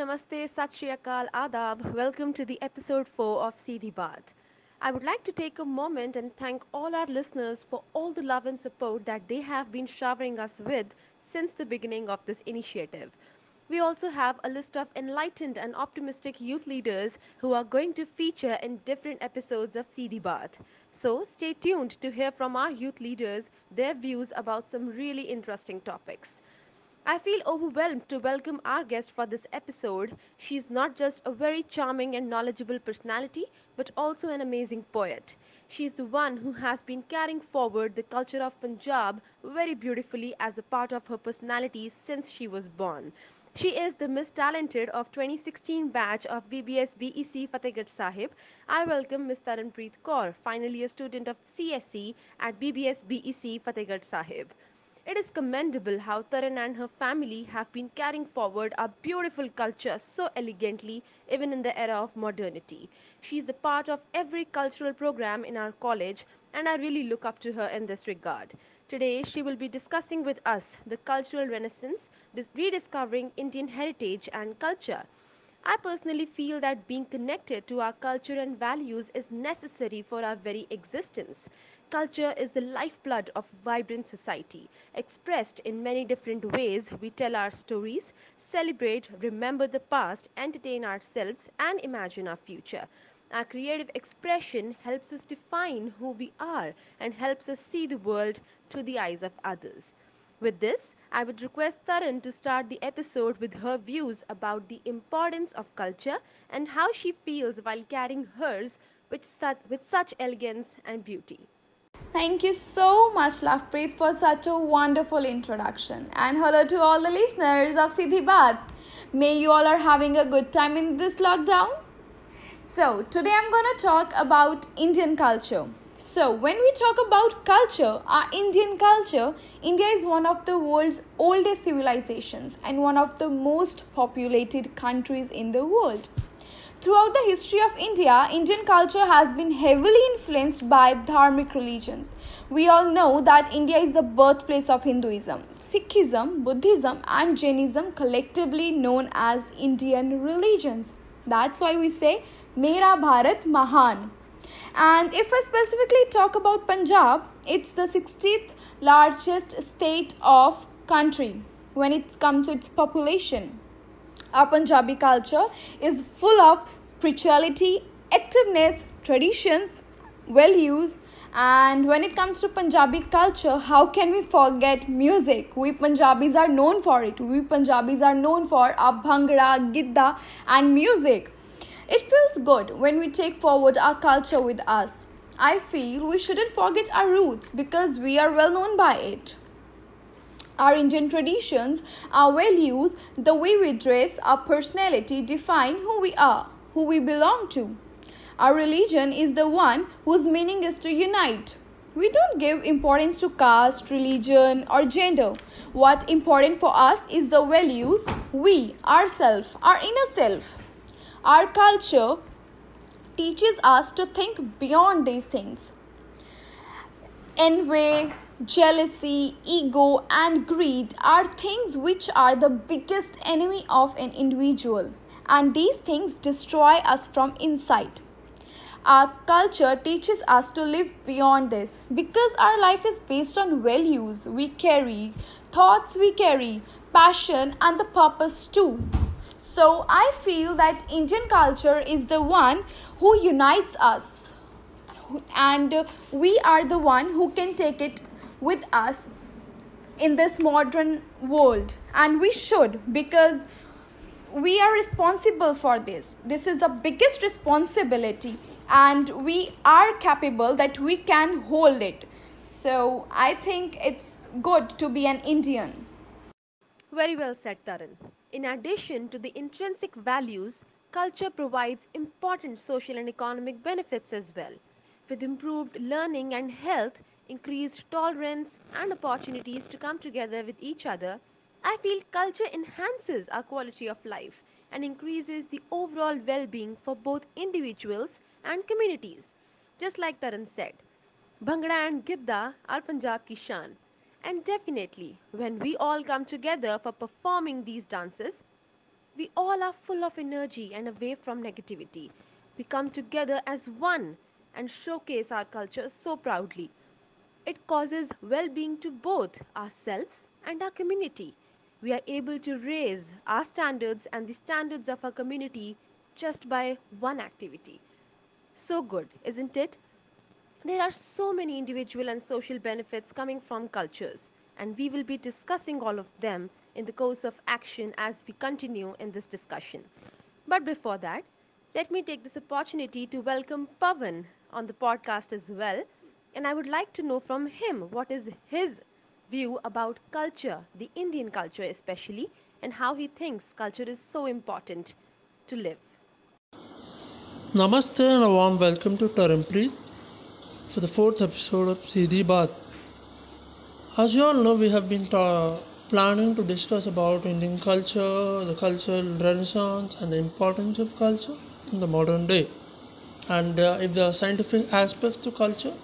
namaste, sat shri akal, adab. Welcome to the episode 4 of Seedhi Baat. I would like to take a moment and thank all our listeners for all the love and support that they have been showering us with since the beginning of this initiative. We also have a list of enlightened and optimistic youth leaders who are going to feature in different episodes of Seedhi Baat. So stay tuned to hear from our youth leaders their views about some really interesting topics. I feel overwhelmed to welcome our guest for this episode. She's not just a very charming and knowledgeable personality, but also an amazing poet. She's the one who has been carrying forward the culture of Punjab very beautifully as a part of her personality since she was born. She is the Miss Talented of 2016 batch of BBS BEC Fatehgarh Sahib. I welcome Miss Taranpreet Kaur, finally a student of CSE at BBS BEC Fatehgarh Sahib. It is commendable how Taran and her family have been carrying forward our beautiful culture so elegantly, even in the era of modernity. She is the part of every cultural program in our college, and I really look up to her in this regard. Today, she will be discussing with us the cultural renaissance, rediscovering Indian heritage and culture. I personally feel that being connected to our culture and values is necessary for our very existence. Culture is the lifeblood of vibrant society. Expressed in many different ways, we tell our stories, celebrate, remember the past, entertain ourselves, and imagine our future. Our creative expression helps us define who we are and helps us see the world through the eyes of others. With this, I would request Taran to start the episode with her views about the importance of culture and how she feels while carrying hers with such elegance and beauty. Thank you so much, Lovepreet, for such a wonderful introduction. And hello to all the listeners of Siddhi Baat. May you all are having a good time in this lockdown. So, today I'm going to talk about Indian culture. So, when we talk about culture, our Indian culture, India is one of the world's oldest civilizations and one of the most populated countries in the world. Throughout the history of India, Indian culture has been heavily influenced by dharmic religions. We all know that India is the birthplace of Hinduism, Sikhism, Buddhism, and Jainism, collectively known as Indian religions. That's why we say, Mera Bharat Mahan. And if I specifically talk about Punjab, it's the 60th largest state of country when it comes to its population. Our Punjabi culture is full of spirituality, activeness, traditions, values, and when it comes to Punjabi culture, how can we forget music? We Punjabis are known for it. We Punjabis are known for our bhangra, gidda, and music. It feels good when we take forward our culture with us. I feel we shouldn't forget our roots because we are well known by it. Our Indian traditions, our values, the way we dress, our personality define who we are, who we belong to. Our religion is the one whose meaning is to unite. We don't give importance to caste, religion, or gender. What's important for us is the values, we, ourself, our inner self. Our culture teaches us to think beyond these things. Envy, jealousy, ego, and greed are things which are the biggest enemy of an individual, and these things destroy us from inside. Our culture teaches us to live beyond this because our life is based on values we carry, thoughts we carry, passion, and the purpose too. So I feel that Indian culture is the one who unites us, and we are the one who can take it with us in this modern world, and we should, because we are responsible for this is the biggest responsibility, and we are capable that we can hold it. So I think it's good to be an Indian. Very well said, Taran. In addition to the intrinsic values, culture provides important social and economic benefits as well. With improved learning and health, increased tolerance, and opportunities to come together with each other, I feel culture enhances our quality of life and increases the overall well being for both individuals and communities. Just like Taran said, Bhangra and Gidda are Punjab ki shan. And definitely, when we all come together for performing these dances, We all are full of energy and away from negativity. We come together as one and showcase our culture so proudly. It causes well being to both ourselves and our community. We are able to raise our standards and the standards of our community just by one activity. So good, isn't it? There are so many individual and social benefits coming from cultures, and we will be discussing all of them in the course of action as we continue in this discussion. But before that, let me take this opportunity to welcome Pavan on the podcast as well. And I would like to know from him what is his view about culture, the Indian culture especially, and how he thinks culture is so important to live. Namaste and a warm welcome to Tarampreet for the fourth episode of Siddhi Baat. As you all know, we have been planning to discuss about Indian culture, the cultural renaissance, and the importance of culture in the modern day. And if there are scientific aspects to culture,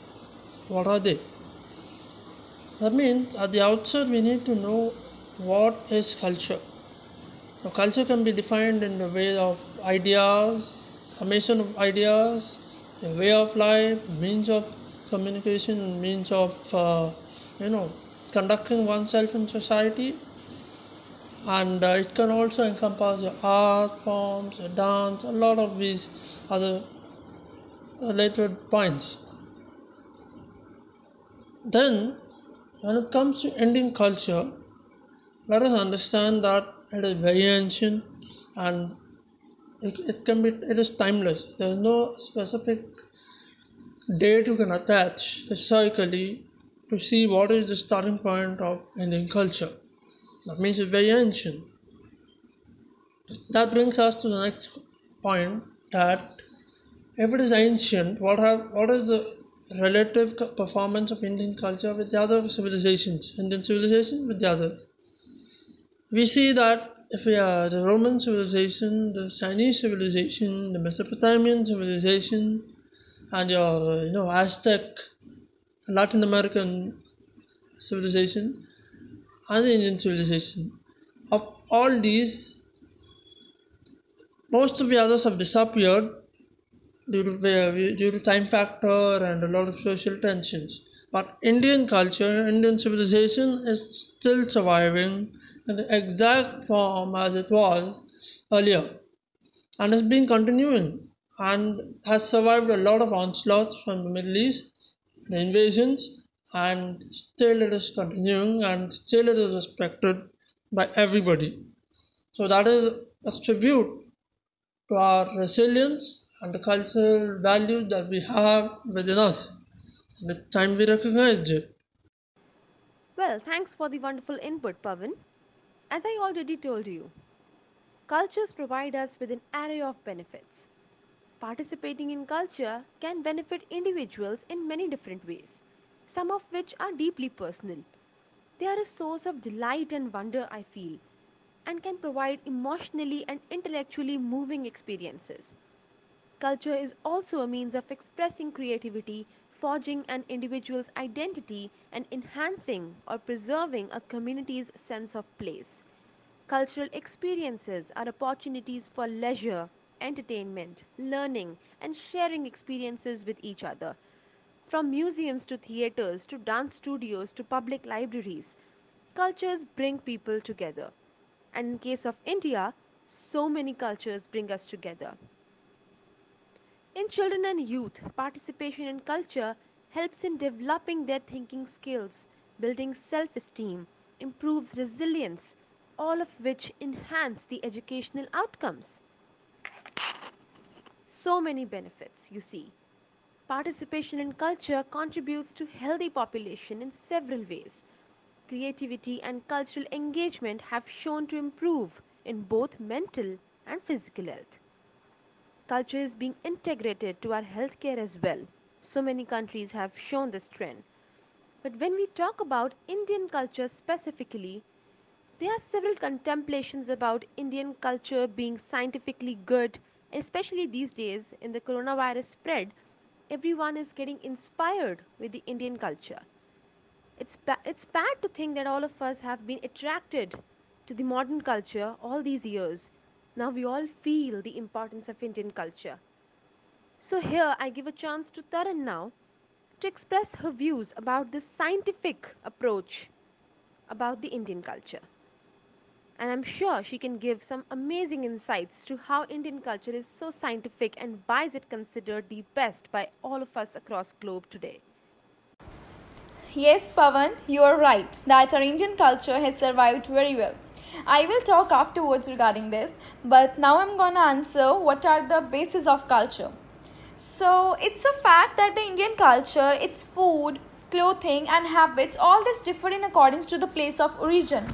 what are they? That means at the outset we need to know what is culture. Now, culture can be defined in the way of ideas, summation of ideas, a way of life, means of communication, means of you know conducting oneself in society, and it can also encompass art forms, dance, a lot of these other related points. Then, when it comes to Indian culture, let us understand that it is very ancient and it is timeless. There is no specific date you can attach historically to see what is the starting point of Indian culture. That means it's very ancient. That brings us to the next point, that if it is ancient, what is the relative performance of Indian culture with the other civilizations, Indian civilization with the other? We see that if we are the Roman civilization, the Chinese civilization, the Mesopotamian civilization, and your Aztec, Latin American civilization, and the Indian civilization, of all these, most of the others have disappeared due to time factor and a lot of social tensions. But Indian culture, Indian civilization is still surviving in the exact form as it was earlier, and has been continuing and has survived a lot of onslaughts from the Middle East, the invasions, and still it is continuing and still it is respected by everybody. So that is a tribute to our resilience and the cultural values that we have within us. And it's time we recognized it. Well, thanks for the wonderful input, Pavan. As I already told you, cultures provide us with an array of benefits. Participating in culture can benefit individuals in many different ways, some of which are deeply personal. They are a source of delight and wonder, I feel, and can provide emotionally and intellectually moving experiences. Culture is also a means of expressing creativity, forging an individual's identity, and enhancing or preserving a community's sense of place. Cultural experiences are opportunities for leisure, entertainment, learning, and sharing experiences with each other. From museums to theatres to dance studios to public libraries, cultures bring people together. And in case of India, so many cultures bring us together. In children and youth, participation in culture helps in developing their thinking skills, building self esteem, improves resilience, all of which enhance the educational outcomes. So many benefits, you see. Participation in culture contributes to healthy population in several ways. Creativity and cultural engagement have shown to improve in both mental and physical health. Culture is being integrated to our healthcare as well. So many countries have shown this trend. But when we talk about Indian culture specifically, there are several contemplations about Indian culture being scientifically good, especially these days in the coronavirus spread. Everyone is getting inspired with the Indian culture. It's bad to think that all of us have been attracted to the modern culture all these years. Now we all feel the importance of Indian culture. So here I give a chance to Taran now to express her views about this scientific approach about the Indian culture. And I'm sure she can give some amazing insights to how Indian culture is so scientific and why is it considered the best by all of us across globe today. Yes, Pavan, you are right that our Indian culture has survived very well. I will talk afterwards regarding this, but now I'm gonna answer what are the bases of culture. So it's a fact that the Indian culture, its food, clothing, and habits, all this differ in accordance to the place of origin.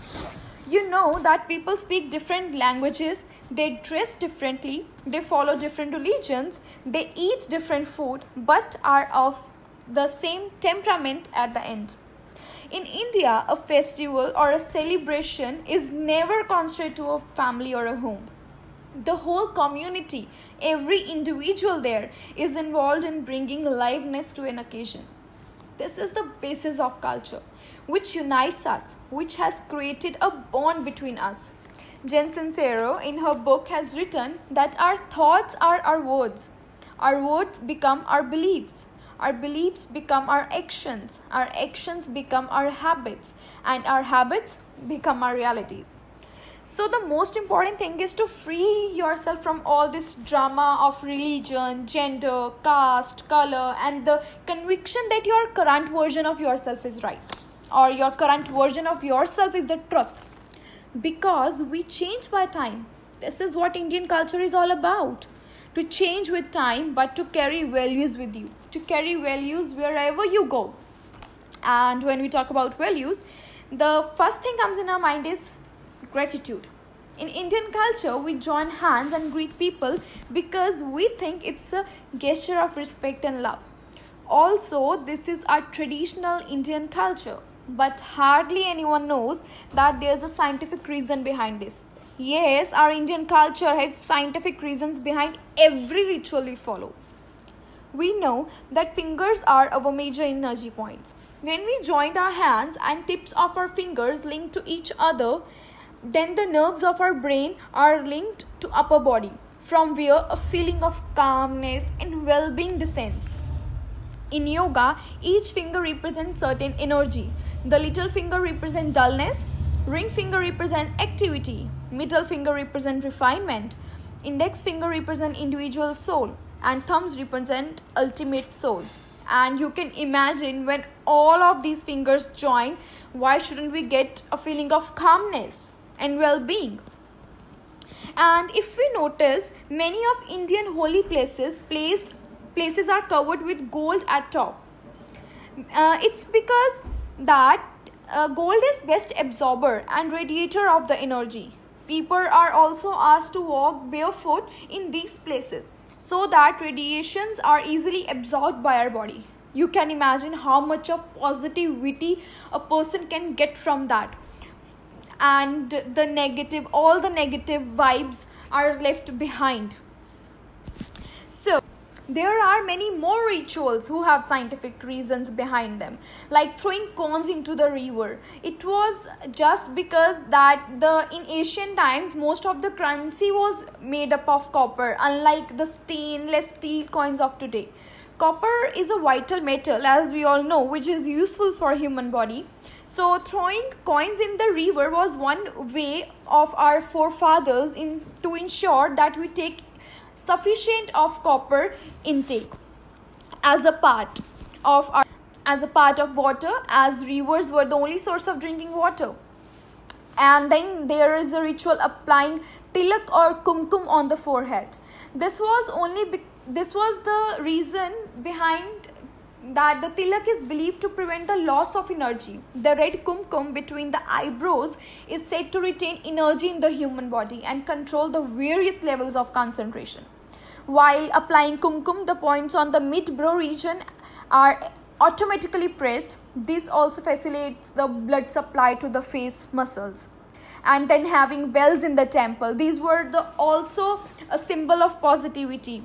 You know that people speak different languages, they dress differently, they follow different religions, they eat different food, but are of the same temperament at the end. In India, a festival or a celebration is never constrained to a family or a home. The whole community, every individual there is involved in bringing liveliness to an occasion. This is the basis of culture, which unites us, which has created a bond between us. Jen Sincero, in her book, has written that our thoughts are our words become our beliefs become our actions become our habits, and our habits become our realities. So the most important thing is to free yourself from all this drama of religion, gender, caste, color, and the conviction that your current version of yourself is right, or your current version of yourself is the truth. Because we change by time. This is what Indian culture is all about. To change with time, but to carry values with you, to carry values wherever you go. And when we talk about values, the first thing comes in our mind is gratitude. In Indian culture, we join hands and greet people because we think it's a gesture of respect and love. Also, this is our traditional Indian culture, but hardly anyone knows that there's a scientific reason behind this. Yes, our Indian culture has scientific reasons behind every ritual we follow. We know that fingers are our major energy points. When we join our hands and tips of our fingers link to each other, then the nerves of our brain are linked to upper body, from where a feeling of calmness and well-being descends. In yoga, each finger represents certain energy. The little finger represents dullness, ring finger represents activity, middle finger represents refinement, index finger represents individual soul, and thumbs represent ultimate soul. And you can imagine when all of these fingers join, why shouldn't we get a feeling of calmness and well-being? And if we notice, many of Indian holy places are covered with gold at top. It's because that gold is best absorber and radiator of the energy. People are also asked to walk barefoot in these places so that radiations are easily absorbed by our body. You can imagine how much of positivity a person can get from that. And all the negative vibes are left behind. So there are many more rituals who have scientific reasons behind them, like throwing coins into the river. It was just because that in ancient times most of the currency was made up of copper, unlike the stainless steel coins of today. Copper is a vital metal, as we all know, which is useful for human body. So throwing coins in the river was one way of our forefathers to ensure that we take sufficient of copper intake as a part of water, as rivers were the only source of drinking water. And then there is a ritual applying tilak or kumkum on the forehead. This was the reason behind that the tilak is believed to prevent the loss of energy. The red kumkum between the eyebrows is said to retain energy in the human body and control the various levels of concentration. While applying kumkum, the points on the mid-brow region are automatically pressed. This also facilitates the blood supply to the face muscles. And then having bells in the temple. These were also a symbol of positivity.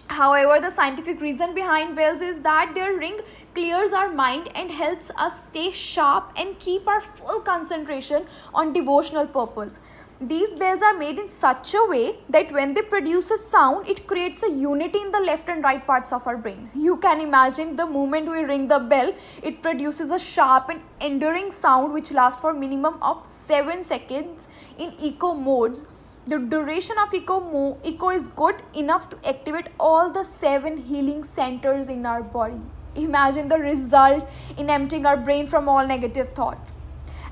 However, the scientific reason behind bells is that their ring clears our mind and helps us stay sharp and keep our full concentration on devotional purpose. These bells are made in such a way that when they produce a sound, it creates a unity in the left and right parts of our brain. You can imagine the moment we ring the bell, it produces a sharp and enduring sound which lasts for minimum of 7 seconds in echo modes. The duration of echo is good enough to activate all the 7 healing centers in our body. Imagine the result in emptying our brain from all negative thoughts.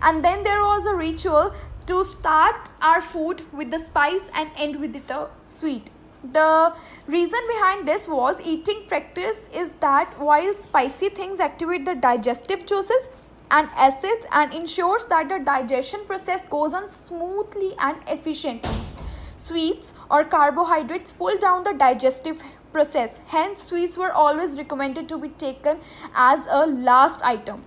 And then there was a ritual to start our food with the spice and end with the sweet. The reason behind this was eating practice is that while spicy things activate the digestive juices and acids and ensures that the digestion process goes on smoothly and efficiently, sweets or carbohydrates pull down the digestive process. Hence, sweets were always recommended to be taken as a last item.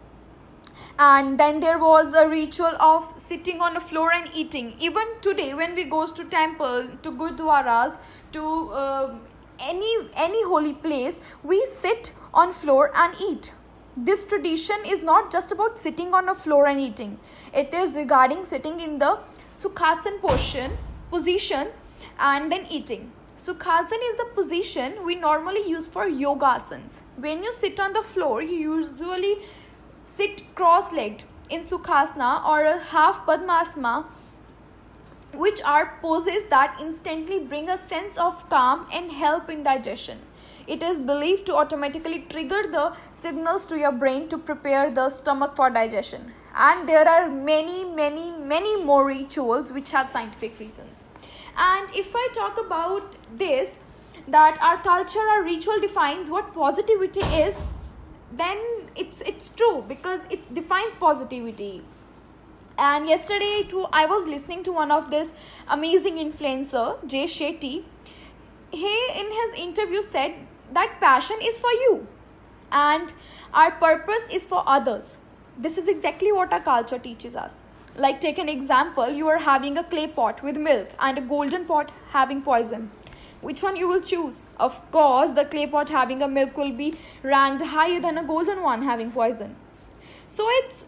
And then there was a ritual of sitting on the floor and eating. Even today, when we goes to temple, to gurdwaras, to any holy place, we sit on floor and eat. This tradition is not just about sitting on a floor and eating. It is regarding sitting in the Sukhasan position and then eating. Sukhasan is the position we normally use for yoga asanas. When you sit on the floor, you usually sit cross-legged in Sukhasana or a half Padmasana, which are poses that instantly bring a sense of calm and help in digestion. It is believed to automatically trigger the signals to your brain to prepare the stomach for digestion. And there are many more rituals which have scientific reasons. And if I talk about this, that our culture, our ritual defines what positivity is, then it's true because it defines positivity. And yesterday I was listening to one of this amazing influencer, Jay Shetty. He in his interview said that passion is for you and our purpose is for others. This is exactly what our culture teaches us. Like, take an example, you are having a clay pot with milk and a golden pot having poison. Which one you will choose? Of course, the clay pot having a milk will be ranked higher than a golden one having poison. So it's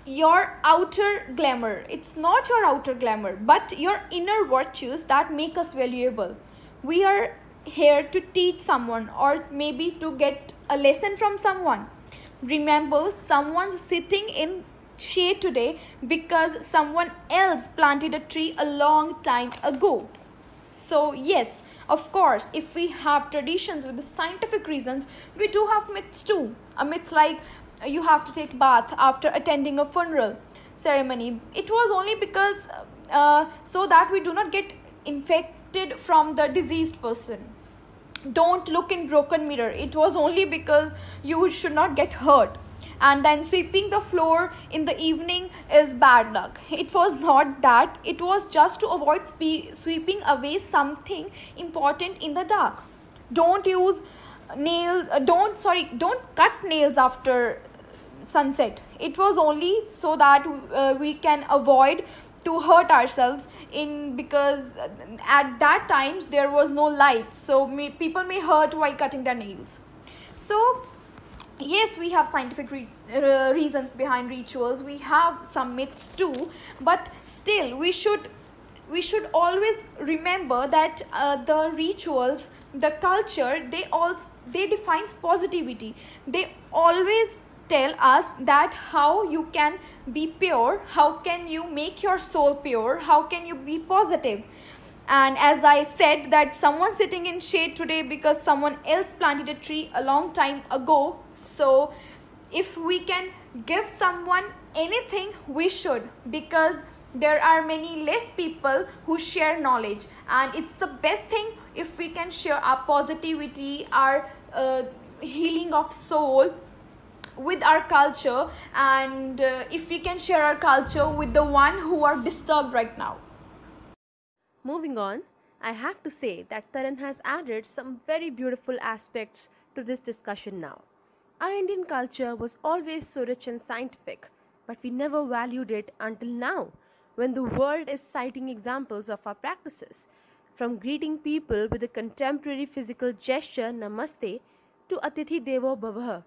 your outer glamour. It's not your outer glamour, but your inner virtues that make us valuable. We are here to teach someone or maybe to get a lesson from someone. Remember, someone's sitting in shade today because someone else planted a tree a long time ago. So yes, of course, if we have traditions with the scientific reasons, we do have myths too. A myth like you have to take bath after attending a funeral ceremony. It was only because so that we do not get infected from the deceased person. Don't look in broken mirror. It was only because you should not get hurt. And then sweeping the floor in the evening is bad luck. It was not that. It was just to avoid sweeping away something important in the dark. Don't use don't cut nails after sunset. It was only so that we can avoid to hurt ourselves in because at that times there was no light, so people may hurt while cutting their nails. So yes, we have scientific reasons behind rituals. We have some myths too, but still we should always remember that the rituals, the culture, they defines positivity. They always tell us that how you can be pure, how can you make your soul pure, how can you be positive. And as I said, that someone sitting in shade today because someone else planted a tree a long time ago. So if we can give someone anything, we should, because there are many less people who share knowledge, and it's the best thing if we can share our positivity, our healing of soul with our culture, and if we can share our culture with the one who are disturbed right now. Moving on, I have to say that Taran has added some very beautiful aspects to this discussion now. Our Indian culture was always so rich and scientific, but we never valued it until now, when the world is citing examples of our practices, from greeting people with a contemporary physical gesture namaste to Atithi Devo Bhavah.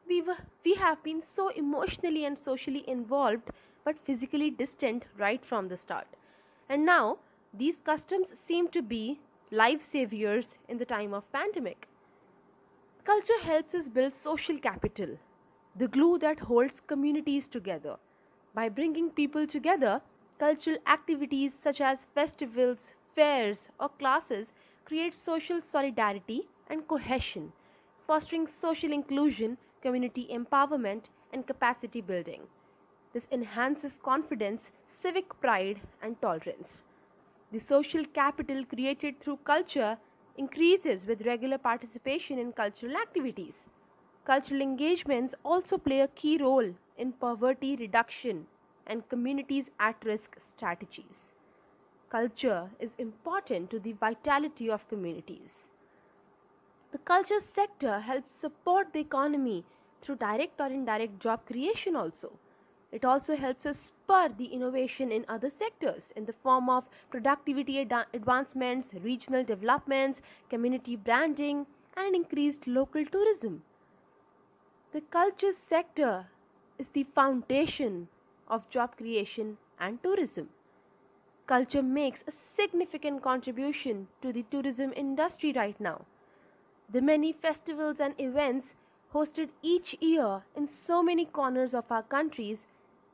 We have been so emotionally and socially involved but physically distant right from the start. And now, these customs seem to be life saviors in the time of pandemic. Culture helps us build social capital, the glue that holds communities together. By bringing people together, cultural activities such as festivals, fairs, or classes create social solidarity and cohesion, fostering social inclusion, community empowerment, and capacity building. This enhances confidence, civic pride, and tolerance. The social capital created through culture increases with regular participation in cultural activities. Cultural engagements also play a key role in poverty reduction and communities at risk strategies. Culture is important to the vitality of communities. The culture sector helps support the economy through direct or indirect job creation also. It also helps us spur the innovation in other sectors in the form of productivity advancements, regional developments, community branding, and increased local tourism. The culture sector is the foundation of job creation and tourism. Culture makes a significant contribution to the tourism industry right now. The many festivals and events hosted each year in so many corners of our countries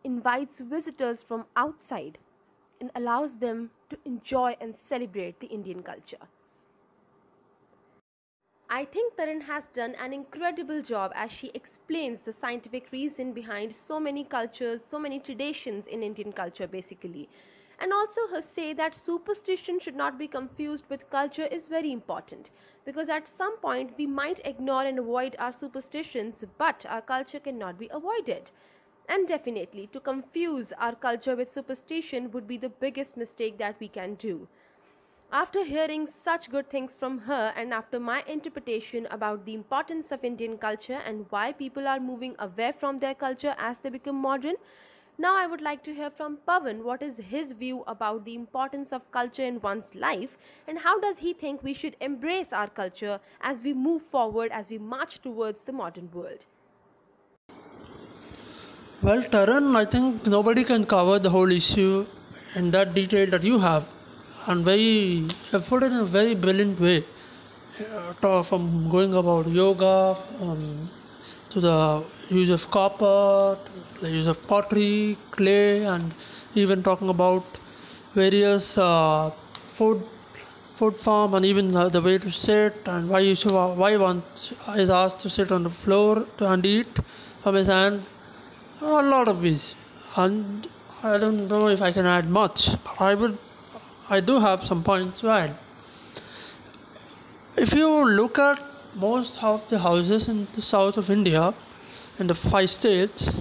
invites visitors from outside and allows them to enjoy and celebrate the Indian culture. I think Taran has done an incredible job as she explains the scientific reason behind so many cultures, so many traditions in Indian culture basically. And also her say that superstition should not be confused with culture is very important, because at some point we might ignore and avoid our superstitions, but our culture cannot be avoided. And definitely to confuse our culture with superstition would be the biggest mistake that we can do. After hearing such good things from her and after my interpretation about the importance of Indian culture and why people are moving away from their culture as they become modern, now I would like to hear from Pavan what is his view about the importance of culture in one's life and how does he think we should embrace our culture as we move forward, as we march towards the modern world. Well, Taran, I think nobody can cover the whole issue in that detail that you have, and very have put it in a very brilliant way. From going about yoga, to the use of copper, to the use of pottery, clay, and even talking about various food food form, and even the way to sit, and why one is asked to sit on the floor and eat from his hand. A lot of ways, and I don't know if I can add much. But I do have some points to add. If you look at most of the houses in the south of India, in the 5 states,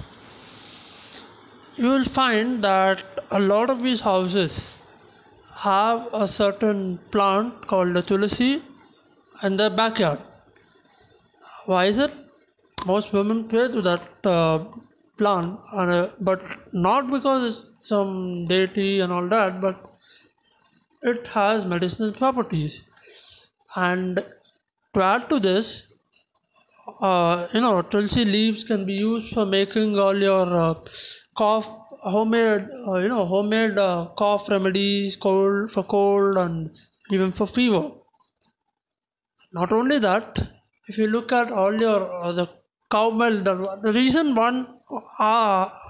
you will find that a lot of these houses have a certain plant called the tulsi in their backyard. Why is it? Most women pray to that plant, but not because it's some deity and all that, but it has medicinal properties. And to add to this, tulsi leaves can be used for making all your cough homemade cough remedies, cold and even for fever. Not only that, if you look at all your the cow milk, the reason one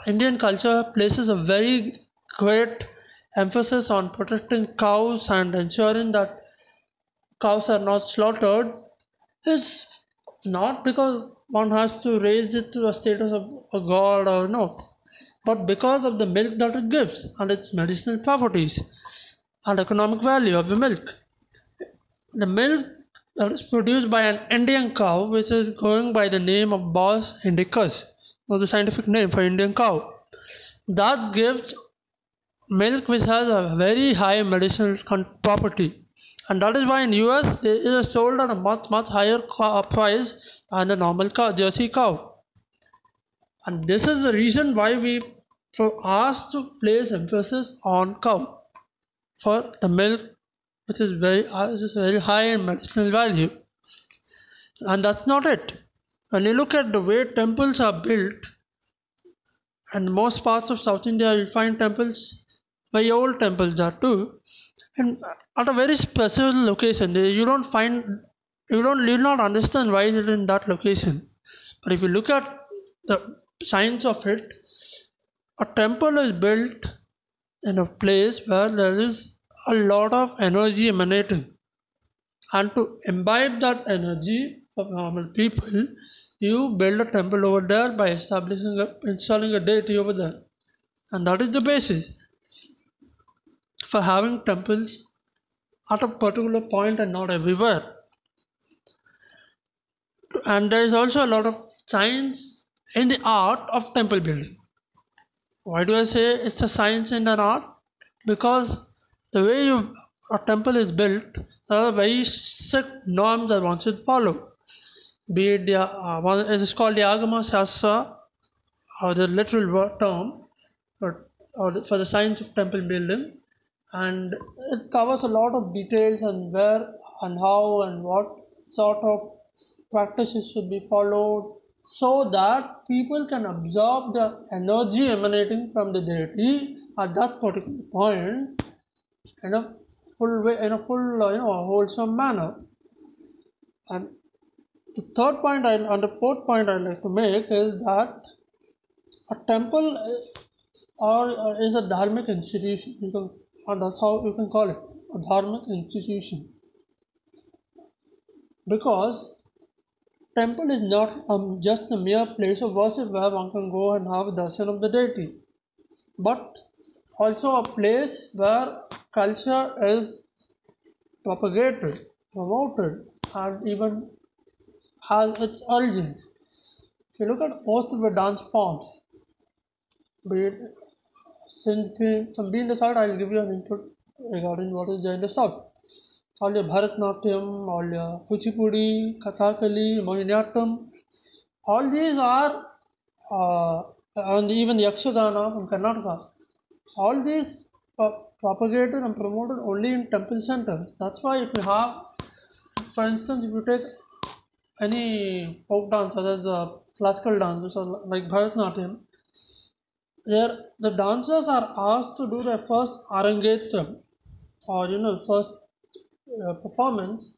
Indian culture places a very great emphasis on protecting cows and ensuring that cows are not slaughtered is not because one has to raise it to a status of a god or no, but because of the milk that it gives and its medicinal properties and economic value of the milk. The milk that is produced by an Indian cow, which is going by the name of Bos indicus, was the scientific name for Indian cow, that gives milk which has a very high medicinal property. And that is why in US it is sold at a much higher price than a normal Jersey cow. And this is the reason why we are asked to place emphasis on cow for the milk, which is very high in medicinal value. And that's not it. When you look at the way temples are built, and most parts of South India, you'll find temples very old temples are too, and at a very special location. You don't find, you will not understand why it is in that location. But if you look at the science of it, a temple is built in a place where there is a lot of energy emanating, and to imbibe that energy for normal people, you build a temple over there by installing a deity over there, and that is the basis for having temples at a particular point and not everywhere. And there is also a lot of science in the art of temple building. Why do I say it's a science and an art? Because the way a temple is built, there are very strict norms that one should follow. Be it it is called the Agama Shastra, or the literal word term, for the science of temple building, and it covers a lot of details on where and how and what sort of practices should be followed, so that people can absorb the energy emanating from the deity at that particular point in a full way, in a full, wholesome manner. And the the fourth point I'd like to make is that a temple is a dharmic institution. And that's how you can call it, a dharmic institution, because temple is not just a mere place of worship where one can go and have a darshan of the deity, but also a place where culture is propagated, promoted, and even has its origins. If you look at most of the dance forms, be it some being the side, I'll give you an input regarding what is there in the south. All your Bharatnatyam, all your Kuchipudi, Kathakali, Mohiniyattam, all these are, and even Yakshagana from Karnataka, all these are propagated and promoted only in temple centers. That's why if you have, for instance, if you take any folk dance, such as classical dances like Bharatnatyam, there the dancers are asked to do their first arangetram, or first performance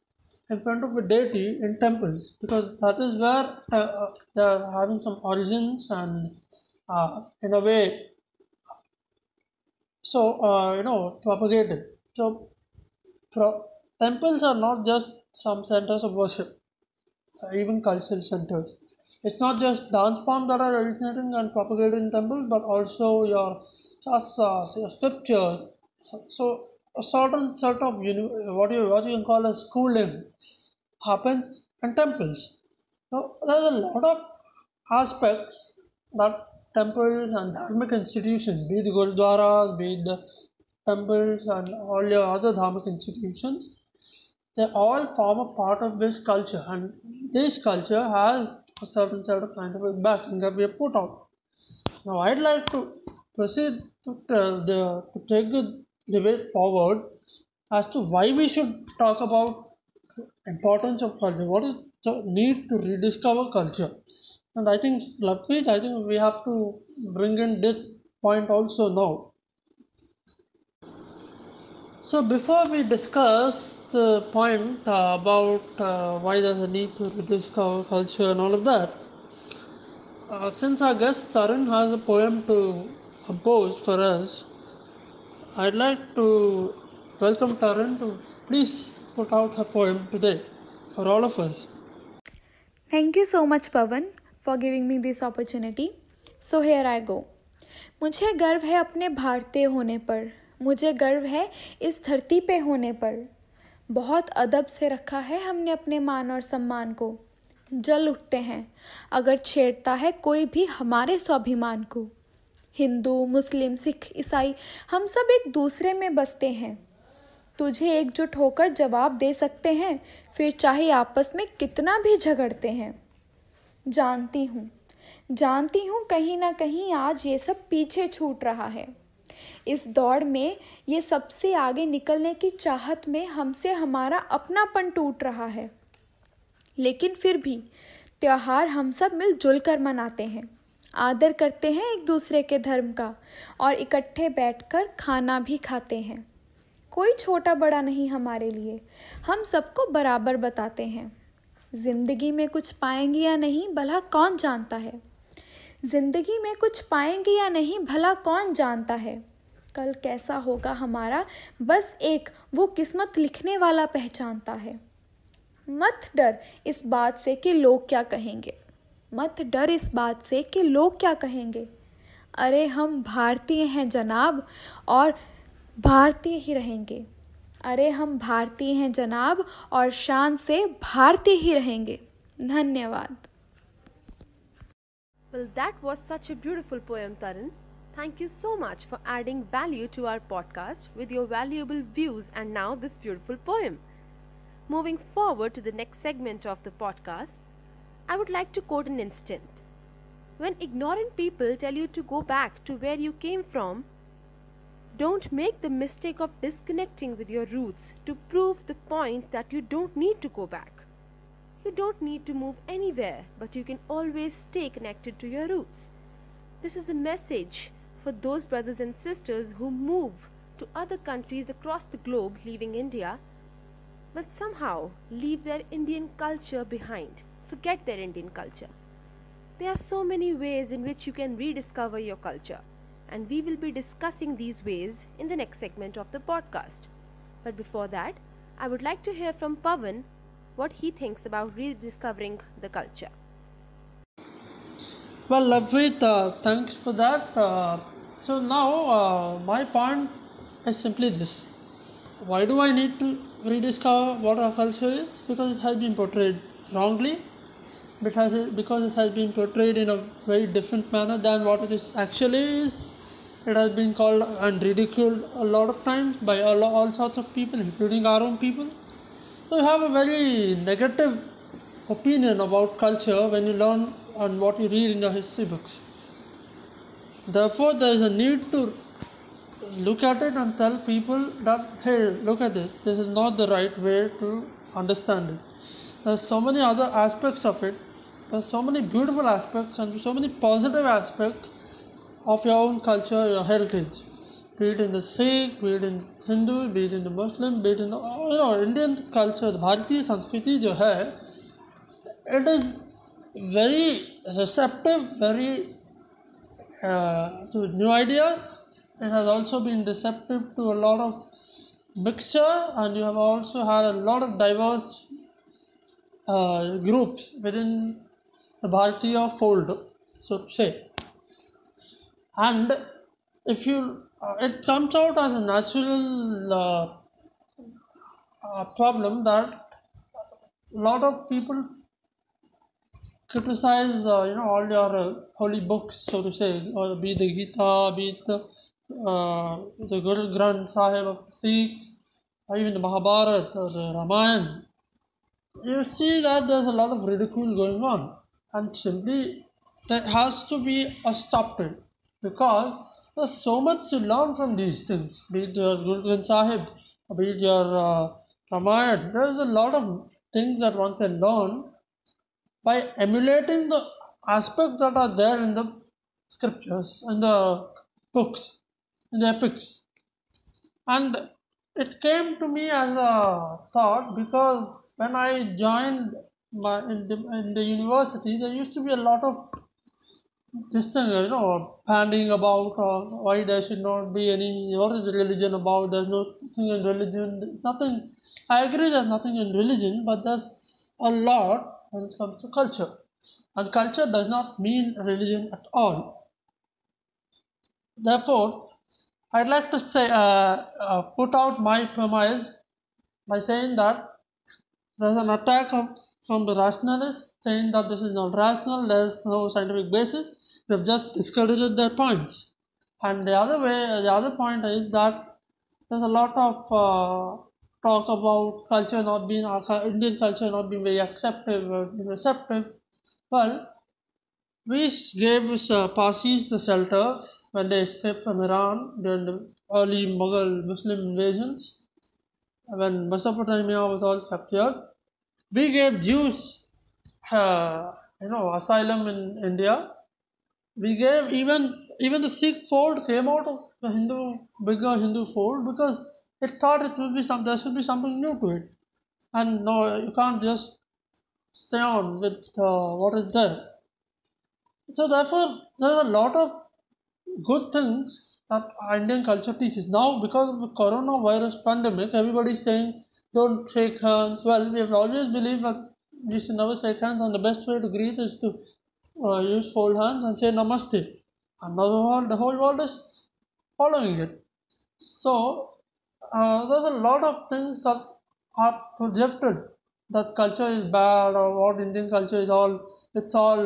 in front of a deity in temples, because that is where they are having some origins, and in a way, so propagated. So temples are not just some centers of worship, even cultural centers. It's not just dance forms that are originating and propagated in temples, but also your shastras, your scriptures. So a certain sort of what you can call a schooling happens in temples. So there's a lot of aspects that temples and dharmic institutions, be it the gurudwaras, be it the temples and all your other dharmic institutions, they all form a part of this culture, and this culture has a certain set of scientific backing that we have put out. Now, I'd like to proceed to take the debate forward as to why we should talk about importance of culture. What is the need to rediscover culture? And I think, Lapreet, I think we have to bring in this point also now. So before we discuss the point about why there's a need to rediscover culture and all of that, since our guest Tarun has a poem to compose for us, I'd like to welcome Tarun to please put out her poem today for all of us. Thank you so much, Pavan, for giving me this opportunity. So here I go. मुझे गर्व है अपने भारतीय होने पर, मुझे गर्व है इस धरती पे होने पर। बहुत अदब से रखा है हमने अपने मान और सम्मान को। जल उठते हैं अगर छेड़ता है कोई भी हमारे स्वाभिमान को। हिंदू, मुस्लिम, सिख, ईसाई हम सब एक दूसरे में बसते हैं। तुझे एकजुट होकर जवाब दे सकते हैं, फिर चाहे आपस में कितना भी झगड़ते हैं। जानती हूँ कहीं ना कहीं आज ये सब पीछे छूट रहा है। इस दौड़ में ये सबसे आगे निकलने की चाहत में हमसे हमारा अपनापन टूट रहा है। लेकिन फिर भी त्योहार हम सब मिलजुल कर मनाते हैं। आदर करते हैं एक दूसरे के धर्म का और इकट्ठे बैठकर खाना भी खाते हैं। कोई छोटा बड़ा नहीं हमारे लिए, हम सबको बराबर बताते हैं। जिंदगी में कुछ पाएंगे या नहीं भला कौन जानता है। जिंदगी में कुछ पाएंगे या नहीं भला कौन जानता है। कल कैसा होगा हमारा बस एक वो किस्मत लिखने वाला पहचानता है। मत डर इस बात से कि लोग क्या कहेंगे। मत डर इस बात से कि लोग क्या कहेंगे। अरे हम भारतीय हैं जनाब और भारतीय ही रहेंगे। अरे हम भारतीय हैं जनाब और शान से भारतीय ही रहेंगे। धन्यवाद। Well, that was such a beautiful poem, Tarun. Thank you so much for adding value to our podcast with your valuable views and now this beautiful poem. Moving forward to the next segment of the podcast, I would like to quote an instant. When ignorant people tell you to go back to where you came from, don't make the mistake of disconnecting with your roots to prove the point that you don't need to go back. You don't need to move anywhere, but you can always stay connected to your roots. This is a message for those brothers and sisters who move to other countries across the globe leaving India, but somehow leave their Indian culture behind, forget their Indian culture. There are so many ways in which you can rediscover your culture, and we will be discussing these ways in the next segment of the podcast. But before that, I would like to hear from Pavan what he thinks about rediscovering the culture. Well, Lavpreet, thanks for that. So now my point is simply this. Why do I need to rediscover what our culture is? Because it has been portrayed wrongly, because it has been portrayed in a very different manner than what it is actually is. It has been called and ridiculed a lot of times by all sorts of people, including our own people. So you have a very negative opinion about culture when you learn and what you read in the history books. Therefore, there is a need to look at it and tell people that, hey, look at this is not the right way to understand it. There's so many other aspects of it, there's so many beautiful aspects and so many positive aspects of your own culture, your heritage. Be it in the Sikh, be it in Hindu, be it in the Muslim, be it in the Indian culture, the Bharatiya Sanskriti jo hai, it is very receptive, very to new ideas. It has also been receptive to a lot of mixture, and you have also had a lot of diverse groups within the Bharatiya fold, so to say. And if you, it comes out as a natural problem that a lot of people criticize, all your holy books, so to say, or be the Gita, be it the Guru Granth Sahib of Sikhs, or even the Mahabharata or the Ramayana. You see that there's a lot of ridicule going on, and simply there has to be a stop to it, because there's so much to learn from these things, be it your Guru Granth Sahib, be it your Ramayana. There's a lot of things that one can learn by emulating the aspects that are there in the scriptures, in the books, in the epics. And it came to me as a thought because when I joined in the university, there used to be a lot of this thing, panning about why there should not be any, what is religion about, there's nothing in religion, nothing, I agree there's nothing in religion, but there's a lot when it comes to culture. And culture does not mean religion at all. Therefore, I'd like to say, put out my premise by saying that there's an attack from the rationalists saying that this is not rational, there's no scientific basis. They've just discredited their points. And the other point is that there's a lot of talk about culture not being, Indian culture not being very acceptive or receptive. Well, we gave Parsis the shelters when they escaped from Iran during the early Mughal Muslim invasions, when Mesopotamia was all captured. We gave Jews, asylum in India. We gave even the Sikh fold came out of the bigger Hindu fold because it thought it would be there should be something new to it. And no, you can't just stay on with what is there. So therefore, there are a lot of good things that Indian culture teaches. Now, because of the coronavirus pandemic, everybody is saying don't shake hands. Well, we have always believed that you should never shake hands, and the best way to greet is to use fold hands and say namaste. And now the whole world is following it. So, there's a lot of things that are projected that culture is bad or what Indian culture is all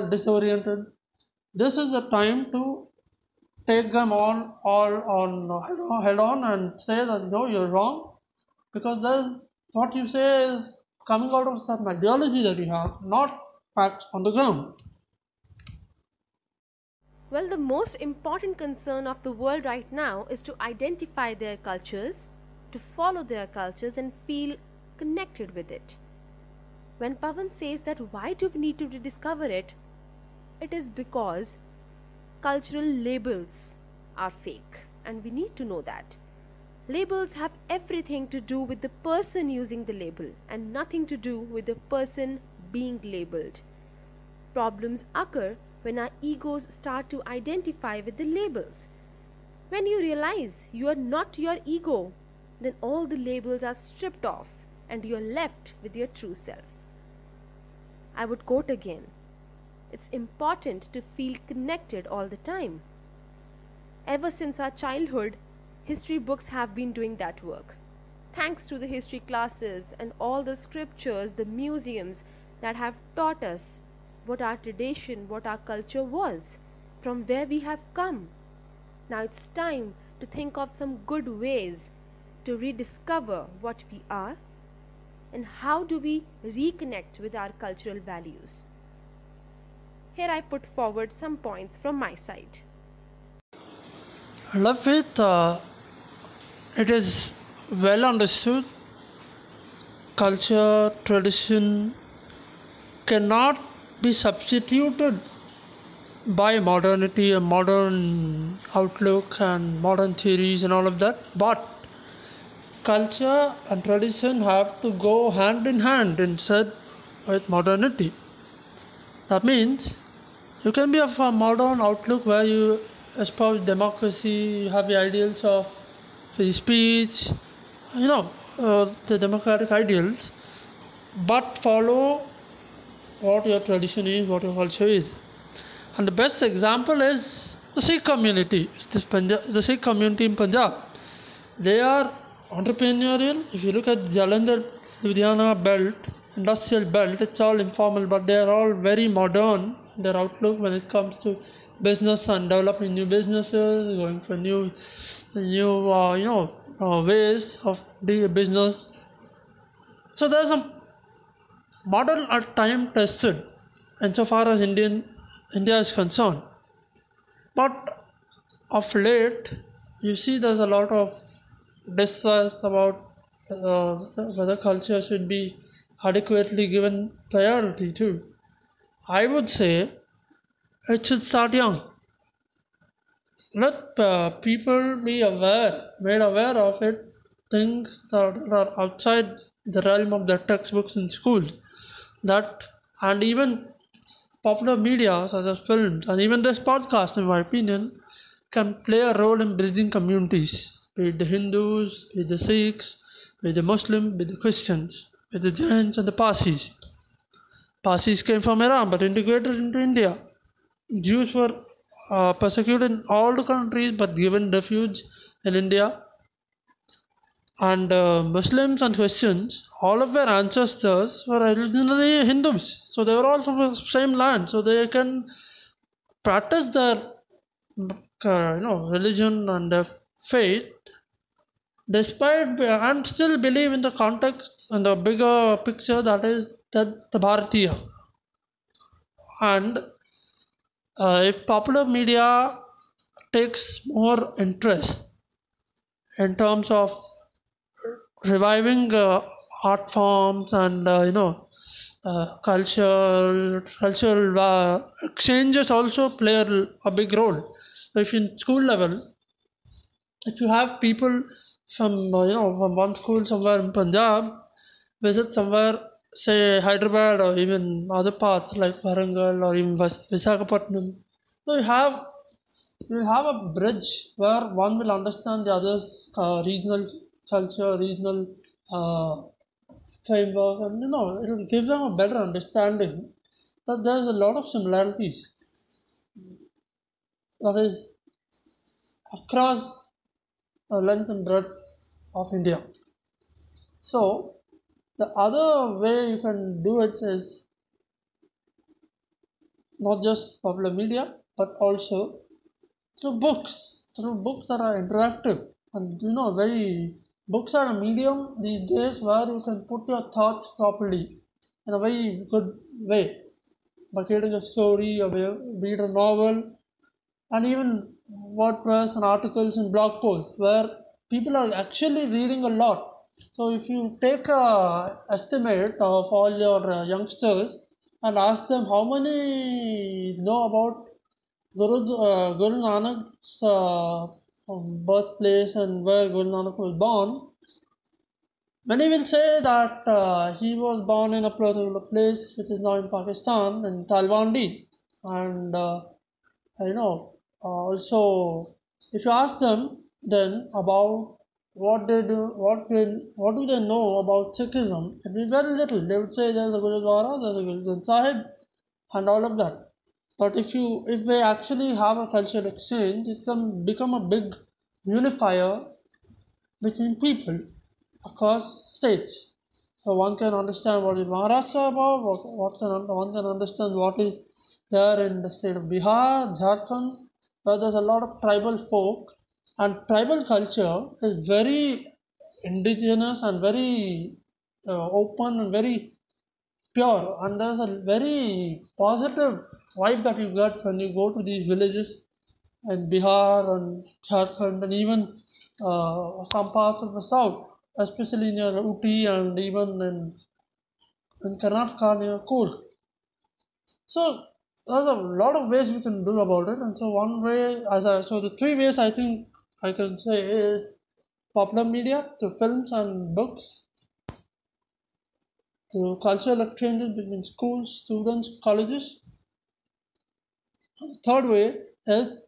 disoriented. This is the time to take them on head on and say that no, you're wrong because there's what you say is coming out of some ideology that you have, not facts on the ground. Well, the most important concern of the world right now is to identify their cultures, to follow their cultures, and feel connected with it. When Pavan says that why do we need to rediscover it, it is because cultural labels are fake, and we need to know that. Labels have everything to do with the person using the label and nothing to do with the person being labeled. Problems occur when our egos start to identify with the labels. When you realize you are not your ego, then all the labels are stripped off and you are left with your true self. I would quote again: it's important to feel connected all the time. Ever since our childhood, history books have been doing that work. Thanks to the history classes and all the scriptures, the museums that have taught us what our tradition, what our culture was, from where we have come. Now it's time to think of some good ways to rediscover what we are and how do we reconnect with our cultural values. Here I put forward some points from my side. Love with it is well understood culture tradition cannot be substituted by modernity, a modern outlook, and modern theories, and all of that. But culture and tradition have to go hand in hand instead with modernity. That means you can be of a modern outlook where you espouse democracy, you have the ideals of free speech, the democratic ideals, but follow what your tradition is, what your culture is. And the best example is the Sikh community, the Sikh community in Punjab. They are entrepreneurial. If you look at Jalandhar, Ludhiana belt, industrial belt, it's all informal, but they are all very modern in their outlook when it comes to business and developing new businesses, going for new ways of doing business. So there's a model at time tested insofar as India is concerned. But of late, you see there's a lot of distrust about whether culture should be adequately given priority to. I would say it should start young. Let people be made aware of it, things that are outside the realm of their textbooks in schools. That and even popular media such as films and even this podcast, in my opinion, can play a role in bridging communities, be it the Hindus, be it the Sikhs, be it the Muslims, be it the Christians, be it the Jains and the Parsis. Parsis came from Iran but integrated into India. Jews were persecuted in all the countries but given refuge in India. And Muslims and Christians, all of their ancestors were originally Hindus, so they were all from the same land, so they can practice their religion and their faith despite and still believe in the context and the bigger picture that is that the Bharatiya. And if popular media takes more interest in terms of reviving art forms and cultural exchanges also play a big role. So if in school level, if you have people from from one school somewhere in Punjab visit somewhere, say Hyderabad or even other parts like Warangal or even Visakhapatnam, so you have a bridge where one will understand the other's regional culture, regional uh, framework, and it'll give them a better understanding that there's a lot of similarities that is across the length and breadth of India. So the other way you can do it is not just popular media, but also through books that are interactive. And very books are a medium these days where you can put your thoughts properly in a very good way by creating a story or be it a novel, and even WordPress and articles and blog posts where people are actually reading a lot. So if you take a estimate of all your youngsters and ask them how many know about Guru Nanak's birthplace and where Guru Nanak was born, many will say that he was born in a particular place which is now in Pakistan, in Talwandi, and also, if you ask them then about what do they know about Sikhism, it will be very little. They would say there's a Gurudwara, there's a Guru Sahib, and all of that. But if they actually have a cultural exchange, it can become a big unifier between people across states. So one can understand what is Maharashtra about, one can understand what is there in the state of Bihar, Jharkhand, where there's a lot of tribal folk, and tribal culture is very indigenous and very open and very pure, and there's a very positive vibe that you get when you go to these villages in Bihar and Jharkhand and even some parts of the south, especially near Uti and even in Karnataka near Coorg. So there's a lot of ways we can do about it, and so one way, so the three ways I think I can say is popular media, to films and books, to cultural exchanges between schools, students, colleges. The third way is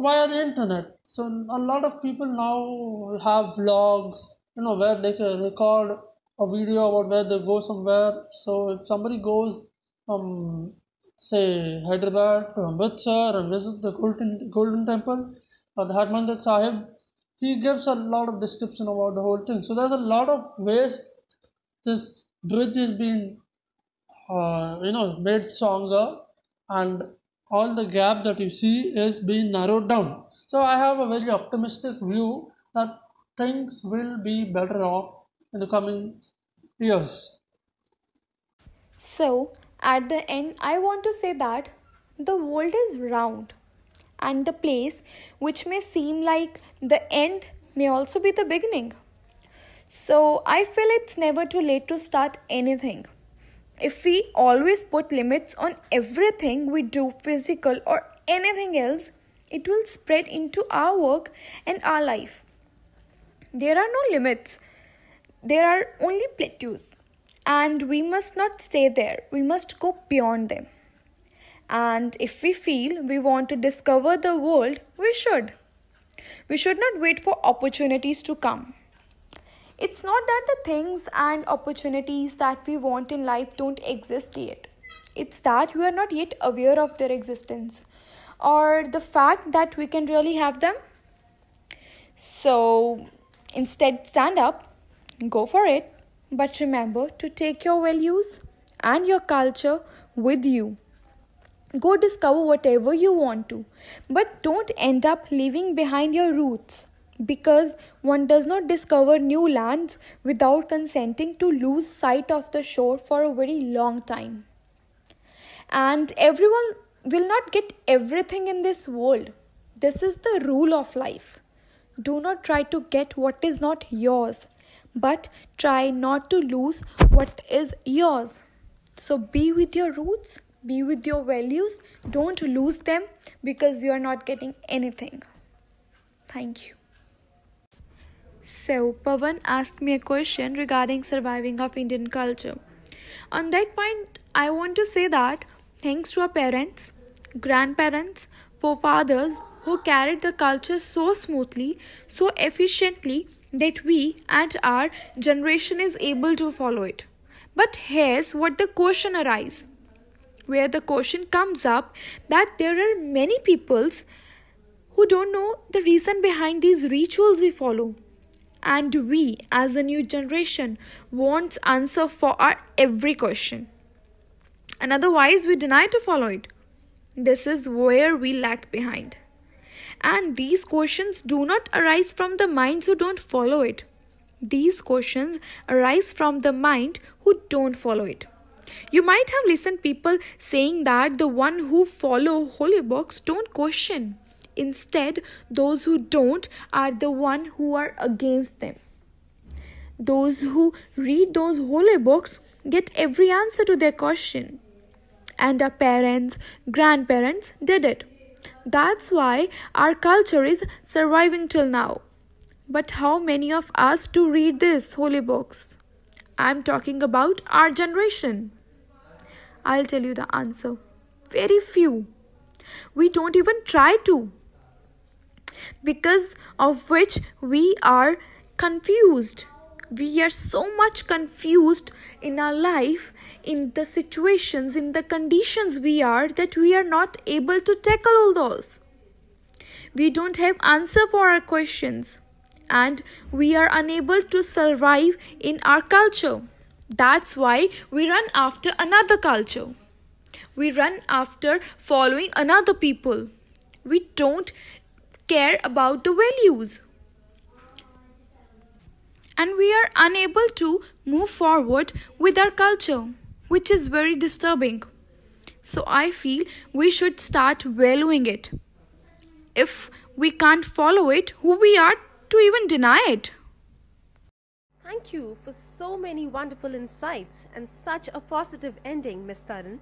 via the internet. So a lot of people now have vlogs, where they can record a video about where they go somewhere. So if somebody goes from say Hyderabad to Amritsar and visit the Golden Temple or the Harmandir Sahib, he gives a lot of description about the whole thing. So there's a lot of ways this bridge is being made stronger, and all the gap that you see is being narrowed down. So I have a very optimistic view that things will be better off in the coming years. So, at the end, I want to say that the world is round, and the place which may seem like the end may also be the beginning. So, I feel it's never too late to start anything. If we always put limits on everything we do, physical or anything else, it will spread into our work and our life. There are no limits, there are only plateaus, and we must not stay there, we must go beyond them. And if we feel we want to discover the world, we should. We should not wait for opportunities to come. It's not that the things and opportunities that we want in life don't exist yet. It's that we are not yet aware of their existence or the fact that we can really have them. So instead, stand up, go for it, but remember to take your values and your culture with you. Go discover whatever you want to, but don't end up leaving behind your roots, because one does not discover new lands without consenting to lose sight of the shore for a very long time. And everyone will not get everything in this world. This is the rule of life. Do not try to get what is not yours, but try not to lose what is yours. So be with your roots, be with your values, don't lose them because you are not getting anything. Thank you. So, Pavan asked me a question regarding surviving of Indian culture. On that point, I want to say that thanks to our parents, grandparents, forefathers who carried the culture so smoothly, so efficiently that we and our generation is able to follow it. But here's what the question arises, where the question comes up that there are many peoples who don't know the reason behind these rituals we follow, and we as a new generation want answer for our every question, and otherwise we deny to follow it. This is where we lag behind, and these questions do not arise from the minds who don't follow it. These questions arise from the mind who don't follow it. You might have listened people saying that the one who follow holy books don't question. Instead, those who don't are the one who are against them. Those who read those holy books get every answer to their question. And our parents, grandparents did it. That's why our culture is surviving till now. But how many of us to read these holy books? I'm talking about our generation. I'll tell you the answer. Very few. We don't even try to. Because of which we are confused. We are so much confused in our life, in the situations, in the conditions we are, that we are not able to tackle all those. We don't have answer for our questions, and we are unable to survive in our culture. That's why we run after another culture. We run after following another people. We don't care about the values. And we are unable to move forward with our culture, which is very disturbing. So I feel we should start valuing it. If we can't follow it, who we are to even deny it? Thank you for so many wonderful insights and such a positive ending, Miss Tarun.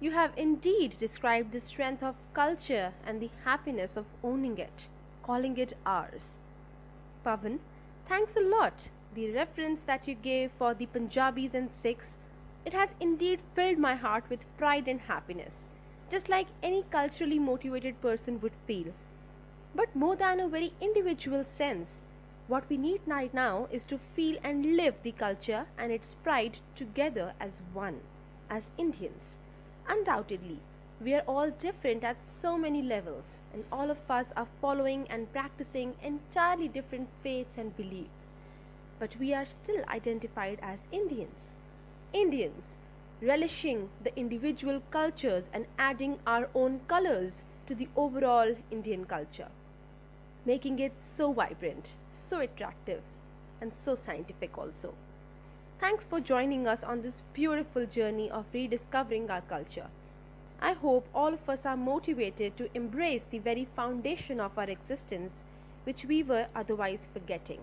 You have indeed described the strength of culture and the happiness of owning it, calling it ours. Pavan, thanks a lot. The reference that you gave for the Punjabis and Sikhs, it has indeed filled my heart with pride and happiness, just like any culturally motivated person would feel. But more than a very individual sense, what we need right now is to feel and live the culture and its pride together as one, as Indians. Undoubtedly, we are all different at so many levels, and all of us are following and practicing entirely different faiths and beliefs. But we are still identified as Indians. Indians, relishing the individual cultures and adding our own colors to the overall Indian culture, making it so vibrant, so attractive, and so scientific also. Thanks for joining us on this beautiful journey of rediscovering our culture. I hope all of us are motivated to embrace the very foundation of our existence, which we were otherwise forgetting.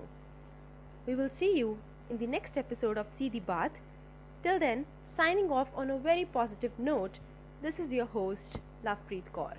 We will see you in the next episode of Seedhi Baat. Till then, signing off on a very positive note, this is your host, Lovepreet Kaur.